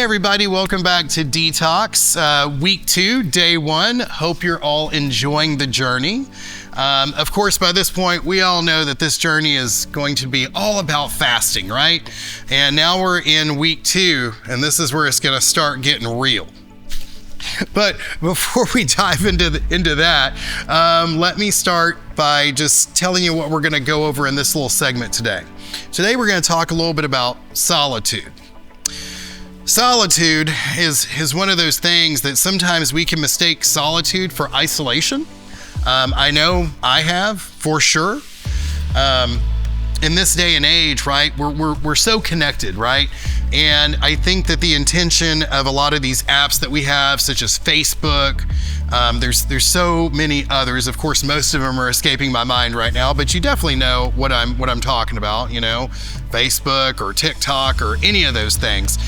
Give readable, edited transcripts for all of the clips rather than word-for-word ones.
everybody, welcome back to Detox, week 2, day 1. Hope you're all enjoying the journey. Of course, by this point, we all know that this journey is going to be all about fasting, right? And now we're in week 2, and this is where it's going to start getting real. But before we dive into that, let me start by just telling you what we're going to go over in this little segment today. Today, we're going to talk a little bit about solitude. Solitude is one of those things that sometimes we can mistake solitude for isolation. I know I have, for sure. In this day and age, right, we're so connected, right? And I think that the intention of a lot of these apps that we have, such as Facebook, there's so many others. Of course, most of them are escaping my mind right now, but you definitely know what I'm talking about, you know, Facebook or TikTok or any of those things.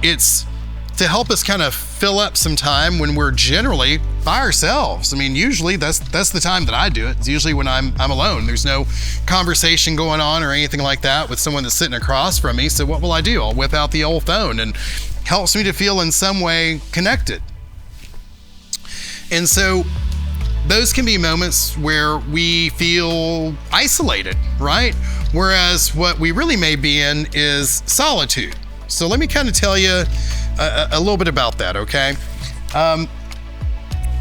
It's to help us kind of fill up some time when we're generally by ourselves. I mean, usually that's the time that I do it. It's usually when I'm alone. There's no conversation going on or anything like that with someone that's sitting across from me. So what will I do? I'll whip out the old phone, and helps me to feel in some way connected. And so those can be moments where we feel isolated, right? Whereas what we really may be in is solitude. So let me kind of tell you a little bit about that, okay?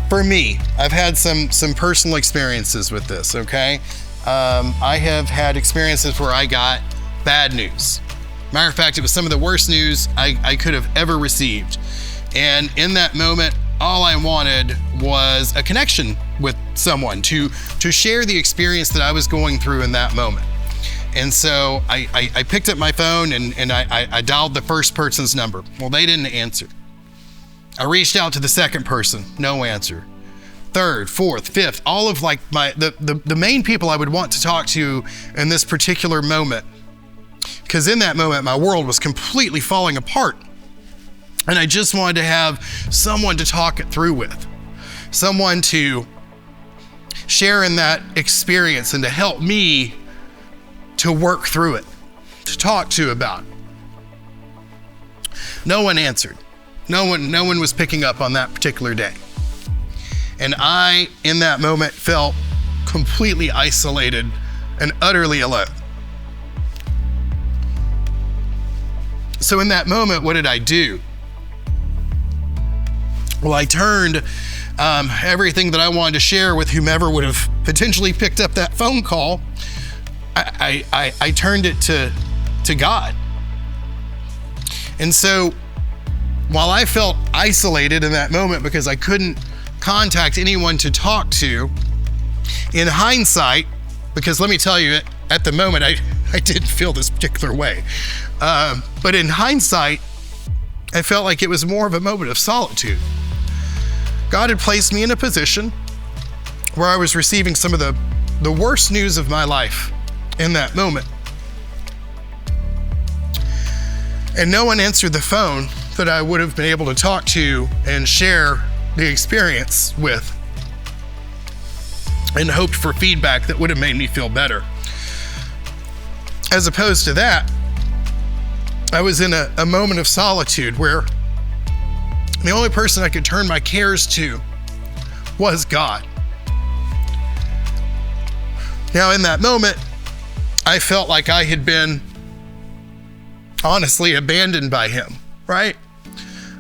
For me, I've had some personal experiences with this, okay? I have had experiences where I got bad news. Matter of fact, it was some of the worst news I could have ever received. And in that moment, all I wanted was a connection with someone to share the experience that I was going through in that moment. And so I picked up my phone and I dialed the first person's number. Well, they didn't answer. I reached out to the second person, no answer. Third, fourth, fifth, all of like the main people I would want to talk to in this particular moment. Because in that moment, my world was completely falling apart. And I just wanted to have someone to talk it through with. Someone to share in that experience and to help me to work through it, to talk to about it. No one answered. No one was picking up on that particular day. And I, in that moment, felt completely isolated and utterly alone. So in that moment, what did I do? Well, I turned everything that I wanted to share with whomever would have potentially picked up that phone call. I turned it to God. And so while I felt isolated in that moment because I couldn't contact anyone to talk to, in hindsight, because let me tell you, at the moment, I didn't feel this particular way. But in hindsight, I felt like it was more of a moment of solitude. God had placed me in a position where I was receiving some of the worst news of my life in that moment. And no one answered the phone that I would have been able to talk to and share the experience with, and hoped for feedback that would have made me feel better. As opposed to that, I was in a moment of solitude where the only person I could turn my cares to was God. Now, in that moment, I felt like I had been honestly abandoned by Him, right?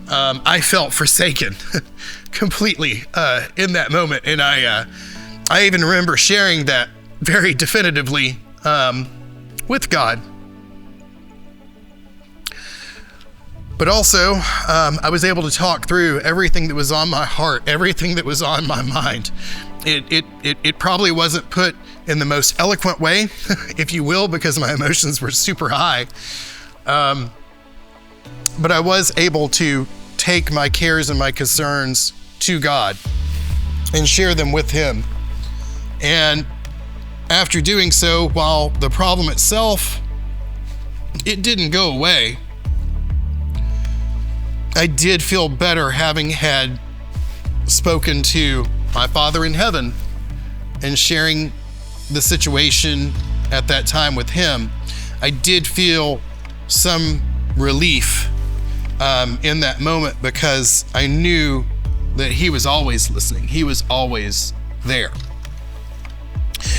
I felt forsaken completely in that moment. And I even remember sharing that very definitively with God. But also, I was able to talk through everything that was on my heart, everything that was on my mind. It probably wasn't put in the most eloquent way, if you will, because my emotions were super high. But I was able to take my cares and my concerns to God and share them with Him. And after doing so, while the problem itself, it didn't go away, I did feel better having had spoken to my Father in heaven and sharing the situation at that time with Him. I did feel some relief in that moment, because I knew that he was always listening. He was always there.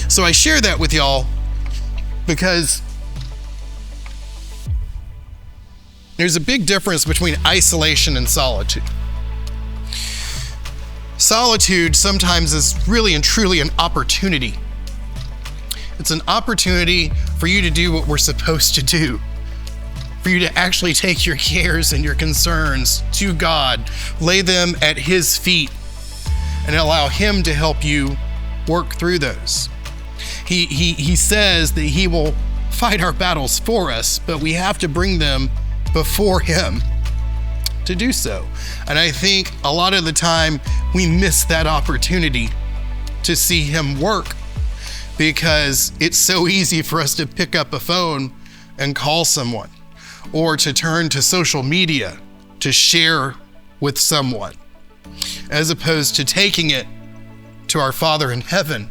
So I share that with y'all because there's a big difference between isolation and solitude. Solitude sometimes is really and truly an opportunity. It's an opportunity for you to do what we're supposed to do, for you to actually take your cares and your concerns to God, lay them at his feet, and allow him to help you work through those. He says that he will fight our battles for us, but we have to bring them before him to do so. And I think a lot of the time we miss that opportunity to see him work, because it's so easy for us to pick up a phone and call someone, or to turn to social media to share with someone, as opposed to taking it to our Father in heaven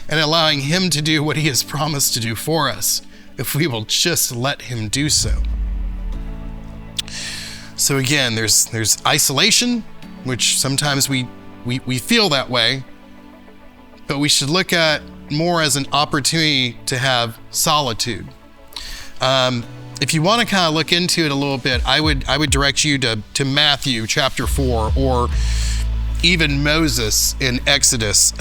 and allowing him to do what he has promised to do for us, if we will just let him do so. So again, there's isolation, which sometimes we feel that way, but we should look at more as an opportunity to have solitude. If you want to kind of look into it a little bit, I would direct you to Matthew chapter 4, or even Moses in Exodus,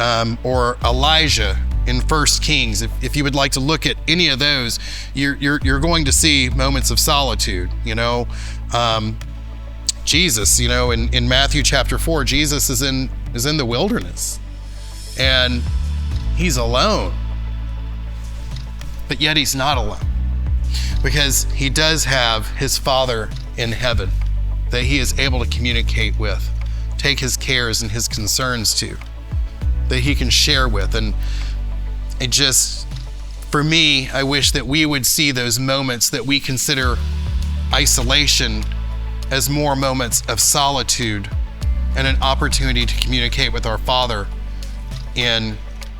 or Elijah in 1 Kings. If you would like to look at any of those, you're going to see moments of solitude. Jesus, in Matthew chapter 4, Jesus is in the wilderness, and he's alone, but yet he's not alone, because he does have his Father in heaven that he is able to communicate with, take his cares and his concerns to, that he can share with. And it just, for me, I wish that we would see those moments that we consider isolation as more moments of solitude and an opportunity to communicate with our Father in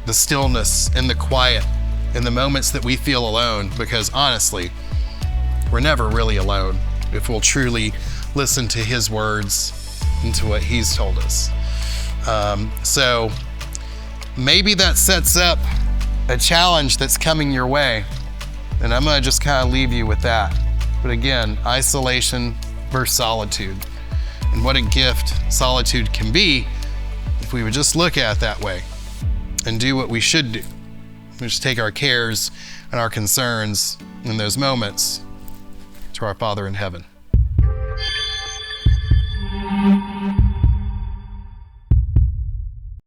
the stillness, in the quiet, in the moments that we feel alone, because honestly, we're never really alone if we'll truly listen to his words and to what he's told us. So maybe that sets up a challenge that's coming your way, and I'm gonna just kind of leave you with that. But again, isolation versus solitude, and what a gift solitude can be if we would just look at it that way and do what we should do. We just take our cares and our concerns in those moments to our Father in heaven.